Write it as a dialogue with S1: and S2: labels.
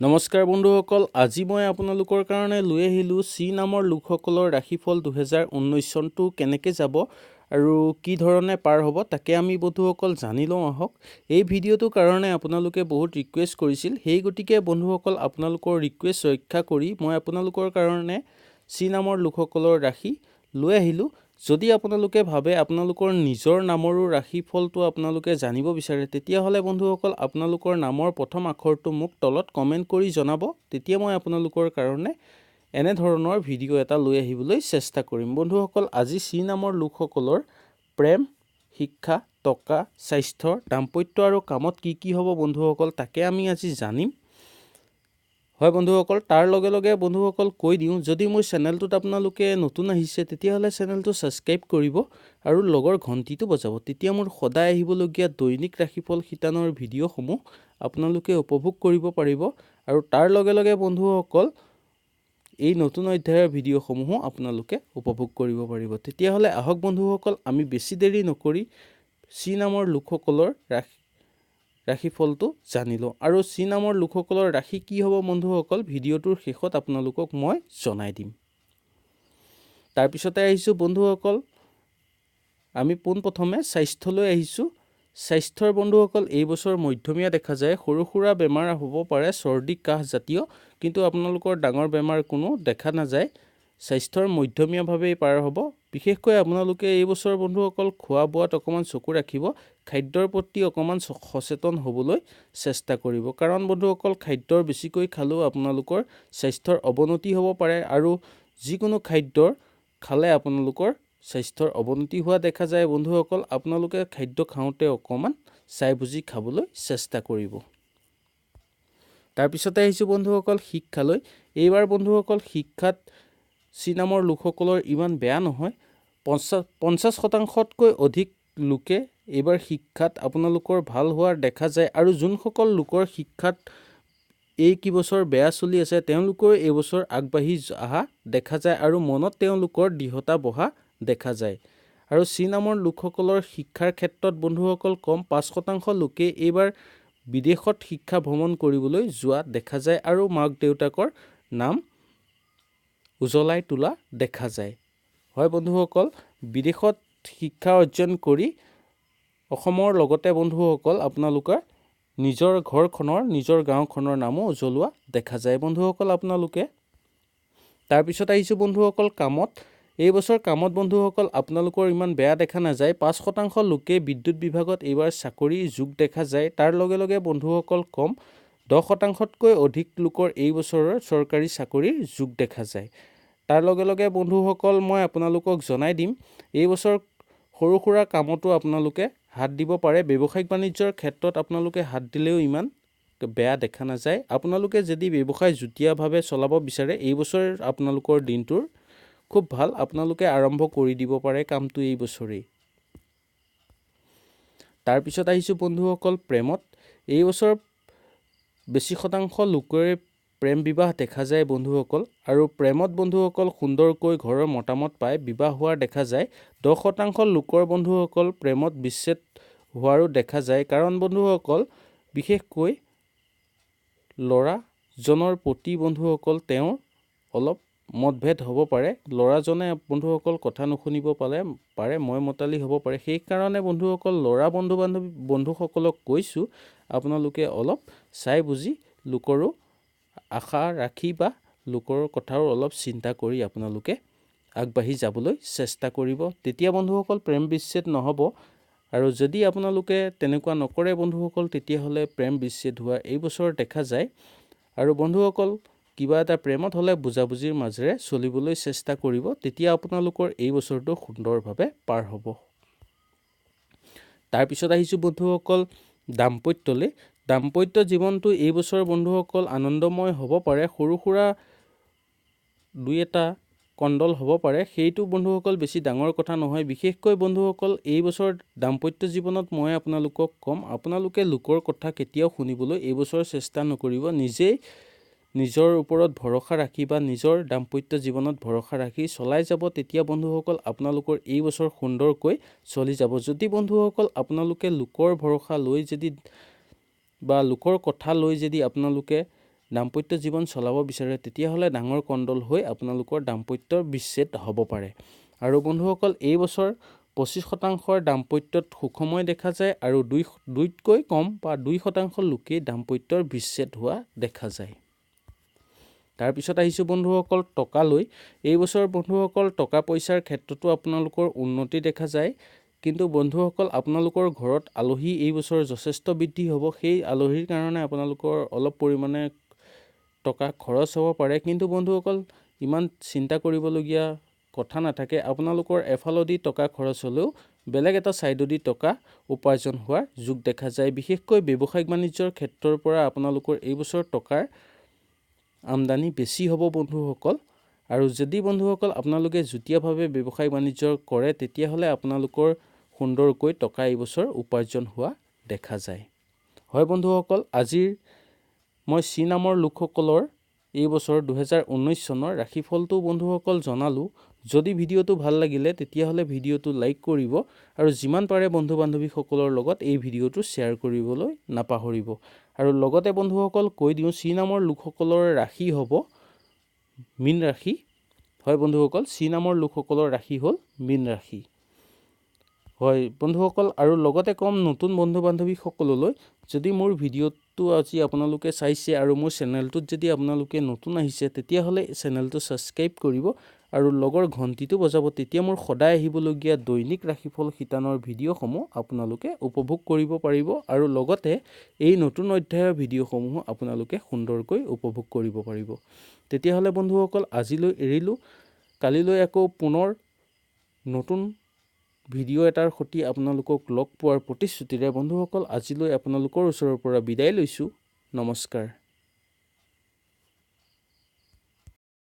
S1: নমস্কাৰ বন্ধুসকল, আজি মই আপোনালোকৰ কাৰণে লৈ আহিলোঁ চি নামৰ লোকসকলৰ ৰাশিফল 2019 চনটো কেনেকৈ যাব আৰু কি ধৰণে পাৰ হ'ব তাকে আমি বন্ধুসকল জানি লওঁ আহক। এই ভিডিঅ'টোৰ কাৰণে আপোনালোকে বহুত ৰিকুৱেষ্ট কৰিছিল, সেই গতিকে বন্ধুসকল আপোনালোকৰ ৰিকুৱেষ্ট ৰক্ষা কৰি মই আপোনালোকৰ কাৰণে চি নামৰ লোকসকলৰ ৰাশি লৈ আহিলোঁ। যদি আপোনালোকে ভাবে আপোনালোকৰ নিজৰ নামৰো ৰাশিফলটো আপোনালোকে জানিব বিচাৰে, তেতিয়াহ'লে বন্ধুসকল আপোনালোকৰ নামৰ প্ৰথম আখৰটো মোক তলত কমেণ্ট কৰি জনাব। তেতিয়া মই আপোনালোকৰ কাৰণে এনেধৰণৰ ভিডিঅ' এটা লৈ আহিবলৈ চেষ্টা কৰিম। বন্ধুসকল, আজি চি নামৰ লোকসকলৰ প্ৰেম, শিক্ষা, টকা, স্বাস্থ্য, দাম্পত্য আৰু কামত কি হ'ব বন্ধুসকল তাকে আমি আজি জানিম। হয় বন্ধুসকল, তাৰ লগে লগে বন্ধুসকল কৈ দিওঁ, যদি মোৰ চেনেলটোত আপোনালোকে নতুন আহিছে তেতিয়াহ'লে চেনেলটো ছাবস্ক্ৰাইব কৰিব আৰু লগৰ ঘণ্টিটো বজাব। তেতিয়া মোৰ সদায় আহিবলগীয়া দৈনিক ৰাশিফল শিতানৰ ভিডিঅ'সমূহ আপোনালোকে উপভোগ কৰিব পাৰিব আৰু তাৰ লগে লগে বন্ধুসকল এই নতুন অধ্যায়ৰ ভিডিঅ'সমূহো আপোনালোকে উপভোগ কৰিব পাৰিব। তেতিয়াহ'লে আহক বন্ধুসকল, আমি বেছি দেৰি নকৰি চি নামৰ লোকসকলৰ ৰাশিফলটো জানি লওঁ। আৰু চি নামৰ লোকসকলৰ ৰাশি কি হ'ব বন্ধুসকল ভিডিঅ'টোৰ শেষত আপোনালোকক মই জনাই দিম। তাৰপিছতে আহিছোঁ বন্ধুসকল, আমি পোনপ্ৰথমে স্বাস্থ্যলৈ আহিছোঁ। স্বাস্থ্যৰ বন্ধুসকল এই বছৰ মধ্যমীয়া দেখা যায়। সৰু সুৰা বেমাৰ হ'ব পাৰে, চৰ্দি কাহ জাতীয়, কিন্তু আপোনালোকৰ ডাঙৰ বেমাৰ কোনো দেখা নাযায়। স্বাস্থ্যৰ মধ্যমীয়াভাৱেই পাৰ হ'ব। বিশেষকৈ আপোনালোকে এই বছৰ বন্ধুসকল খোৱা বোৱাত অকণমান চকু ৰাখিব, খাদ্যৰ প্ৰতি অকণমান সচেতন হ'বলৈ চেষ্টা কৰিব। কাৰণ বন্ধুসকল খাদ্যৰ বেছিকৈ খালেও আপোনালোকৰ স্বাস্থ্যৰ অৱনতি হ'ব পাৰে আৰু যিকোনো খাদ্যৰ খালে আপোনালোকৰ স্বাস্থ্যৰ অৱনতি হোৱা দেখা যায়। বন্ধুসকল আপোনালোকে খাদ্য খাওঁতে অকণমান চাই বুজি খাবলৈ চেষ্টা কৰিব। তাৰপিছতে আহিছোঁ বন্ধুসকল শিক্ষালৈ। এইবাৰ বন্ধুসকল শিক্ষাত চি নামৰ লোকসকলৰ ইমান বেয়া নহয়। 50% অধিক লোকে এইবাৰ শিক্ষাত আপোনালোকৰ ভাল হোৱাৰ দেখা যায় আৰু যোনসকল লোকৰ শিক্ষাত এই কিবছৰ বেয়া চলি আছে তেওঁলোকৰ এইবছৰ আগবাঢ়ি অহা দেখা যায় আৰু মনত তেওঁলোকৰ দৃঢ়তা বহা দেখা যায়। আৰু চি নামৰ লোকসকলৰ শিক্ষাৰ ক্ষেত্ৰত বন্ধুসকল কম 5% লোকে এইবাৰ বিদেশত শিক্ষা ভ্ৰমণ কৰিবলৈ যোৱা দেখা যায় আৰু মাক দেউতাকৰ নাম উজ্বলাই তোলা দেখা যায়। হয় বন্ধুসকল, বিদেশত শিক্ষা অৰ্জন কৰি অসমৰ লগতে বন্ধুসকল আপোনালোকে নিজৰ ঘৰখনৰ, নিজৰ গাঁওখনৰ নামো উজ্বলোৱা দেখা যায় বন্ধুসকল আপোনালোকে। তাৰপিছত আহিছোঁ বন্ধুসকল কামত। এই বছৰ কামত বন্ধুসকল আপোনালোকৰ ইমান বেয়া দেখা নাযায়। 5% লোকে বিদ্যুৎ বিভাগত এইবাৰ চাকৰি যোগ দেখা যায়। তাৰ লগে লগে বন্ধুসকল কম 10%তকৈ অধিক লোকৰ এই বছৰৰ চৰকাৰী চাকৰিৰ যোগ দেখা যায়। তাৰ লগে লগে বন্ধুসকল মই আপোনালোকক জনাই দিম, এই বছৰ সৰু সুৰা কামতো আপোনালোকে হাত দিব পাৰে। ব্যৱসায়িক বাণিজ্যৰ ক্ষেত্ৰত আপোনালোকে হাত দিলেও ইমান বেয়া দেখা নাযায়। আপোনালোকে যদি ব্যৱসায় যুটীয়াভাৱে চলাব বিচাৰে এই বছৰ আপোনালোকৰ দিনটোৰ খুব ভাল, আপোনালোকে আৰম্ভ কৰি দিব পাৰে কামটো এই বছৰেই। তাৰপিছত আহিছোঁ বন্ধুসকল প্ৰেমত। এই বছৰ বেছি শতাংশ লোকৰে প্ৰেম বিবাহ দেখা যায় বন্ধুসকল আৰু প্ৰেমত বন্ধুসকল সুন্দৰকৈ ঘৰৰ মতামত পাই বিবাহ হোৱা দেখা যায়। 10% লোকৰ বন্ধুসকল প্ৰেমত বিচ্ছেদ হোৱাৰো দেখা যায়। কাৰণ বন্ধুসকল বিশেষকৈ ল'ৰাজনৰ প্ৰতি বন্ধুসকল তেওঁৰ অলপ মতভেদ হ'ব পাৰে। ল'ৰাজনে বন্ধুসকল কথা নুশুনিব পাৰে, মই মতালি হ'ব পাৰে। সেইকাৰণে বন্ধুসকল ল'ৰা বন্ধুসকলক কৈছোঁ আপোনালোকে অলপ চাই বুজি লোকৰো আশা ৰাখি বা লোকৰ কথাও অলপ চিন্তা কৰি আপোনালোকে আগবাঢ়ি যাবলৈ চেষ্টা কৰিব। তেতিয়া বন্ধুসকল প্ৰেম বিচ্ছেদ নহ'ব। আৰু যদি আপোনালোকে তেনেকুৱা নকৰে বন্ধুসকল তেতিয়াহ'লে প্ৰেম বিচ্ছেদ হোৱা এই বছৰ দেখা যায়। আৰু বন্ধুসকল কিবা এটা প্ৰেমত হ'লে বুজাবুজিৰ মাজেৰে চলিবলৈ চেষ্টা কৰিব, তেতিয়া আপোনালোকৰ এই বছৰটো সুন্দৰভাৱে পাৰ হ'ব। তাৰপিছত আহিছোঁ বন্ধুসকল দাম্পত্যলৈ। দাম্পত্য জীৱনটো এই বছৰ বন্ধুসকল আনন্দময় হ'ব পাৰে। সৰু সুৰা দুই এটা কণ্ডল হ'ব পাৰে, সেইটো বন্ধুসকল বেছি ডাঙৰ কথা নহয়। বিশেষকৈ বন্ধুসকল এই বছৰ দাম্পত্য জীৱনত মই আপোনালোকক ক'ম, আপোনালোকে লোকৰ কথা কেতিয়াও শুনিবলৈ এই বছৰ চেষ্টা নকৰিব। নিজেই নিজৰ ওপৰত ভৰসা ৰাখি বা নিজৰ দাম্পত্য জীৱনত ভৰসা ৰাখি চলাই যাব, তেতিয়া বন্ধুসকল আপোনালোকৰ এই বছৰ সুন্দৰকৈ চলি যাব। যদি বন্ধুসকল আপোনালোকে লোকৰ ভৰসা লৈ যদি বা লোকৰ কথা লৈ যদি আপোনালোকে দাম্পত্য জীৱন চলাব বিচাৰে তেতিয়াহ'লে ডাঙৰ কণ্ডল হৈ আপোনালোকৰ দাম্পত্যৰ বিচ্ছেদ হ'ব পাৰে। আৰু বন্ধুসকল এই বছৰ 25% দাম্পত্যত সুখময় দেখা যায় আৰু দুইতকৈ কম বা 2% লোকেই দাম্পত্যৰ বিচ্ছেদ হোৱা দেখা যায়। তাৰপিছত আহিছোঁ বন্ধুসকল টকালৈ। এই বছৰ বন্ধুসকল টকা পইচাৰ ক্ষেত্ৰতো আপোনালোকৰ উন্নতি দেখা যায়, কিন্তু বন্ধুসকল আপোনালোকৰ ঘৰত আলহী এই বছৰ যথেষ্ট বৃদ্ধি হ'ব। সেই আলহীৰ কাৰণে আপোনালোকৰ অলপ পৰিমাণে টকা খৰচ হ'ব পাৰে, কিন্তু বন্ধুসকল ইমান চিন্তা কৰিবলগীয়া কথা নাথাকে। আপোনালোকৰ এফালেদি টকা খৰচ হ'লেও বেলেগ এটা ছাইডেদি টকা উপাৰ্জন হোৱাৰ যোগ দেখা যায়। বিশেষকৈ ব্যৱসায়িক বাণিজ্যৰ ক্ষেত্ৰৰ পৰা আপোনালোকৰ এই বছৰ টকাৰ আমদানি বেছি হ'ব বন্ধুসকল। আৰু যদি বন্ধুসকল আপোনালোকে যুটীয়াভাৱে ব্যৱসায় বাণিজ্য কৰে তেতিয়াহ'লে আপোনালোকৰ সুন্দৰকৈ টকা এই বছৰ উপাৰ্জন হোৱা দেখা যায়। হয় বন্ধুসকল, আজিৰ মই চি নামৰ লোকসকলৰ এই বছৰ 2019 চনৰ ৰাশিফলটো বন্ধুসকল জনালোঁ। যদি ভিডিঅ'টো ভাল লাগিলে তেতিয়াহ'লে ভিডিঅ'টো লাইক কৰিব আৰু যিমান পাৰে বন্ধু বান্ধৱীসকলৰ লগত এই ভিডিঅ'টো শ্বেয়াৰ কৰিবলৈ নাপাহৰিব। আৰু লগতে বন্ধুসকল কৈ দিওঁ, চি নামৰ লোকসকলৰ ৰাশি হ'ব মীন ৰাশি। হয় বন্ধুসকল, চি নামৰ লোকসকলৰ ৰাশি হ'ল মীন ৰাশি। হয় বন্ধুসকল, আৰু লগতে কম নতুন বন্ধু বান্ধৱীসকললৈ, যদি মোৰ ভিডিঅ'টো আজি আপোনালোকে চাইছে আৰু মোৰ চেনেলটোত যদি আপোনালোকে নতুন আহিছে তেতিয়াহ'লে চেনেলটো ছাবস্ক্ৰাইব কৰিব আৰু লগৰ ঘণ্টিটো বজাব। তেতিয়া মোৰ সদায় আহিবলগীয়া দৈনিক ৰাশিফল শিতানৰ ভিডিঅ'সমূহ আপোনালোকে উপভোগ কৰিব পাৰিব আৰু লগতে এই নতুন অধ্যায়ৰ ভিডিঅ'সমূহো আপোনালোকে সুন্দৰকৈ উপভোগ কৰিব পাৰিব। তেতিয়াহ'লে বন্ধুসকল আজিলৈ এৰিলোঁ। কালিলৈ আকৌ পুনৰ নতুন ভিডিঅ' এটাৰ সৈতে আপোনালোকক লগ পোৱাৰ প্ৰতিশ্ৰুতিৰে বন্ধুসকল আজিলৈ আপোনালোকৰ ওচৰৰ পৰা বিদায় লৈছোঁ। নমস্কাৰ।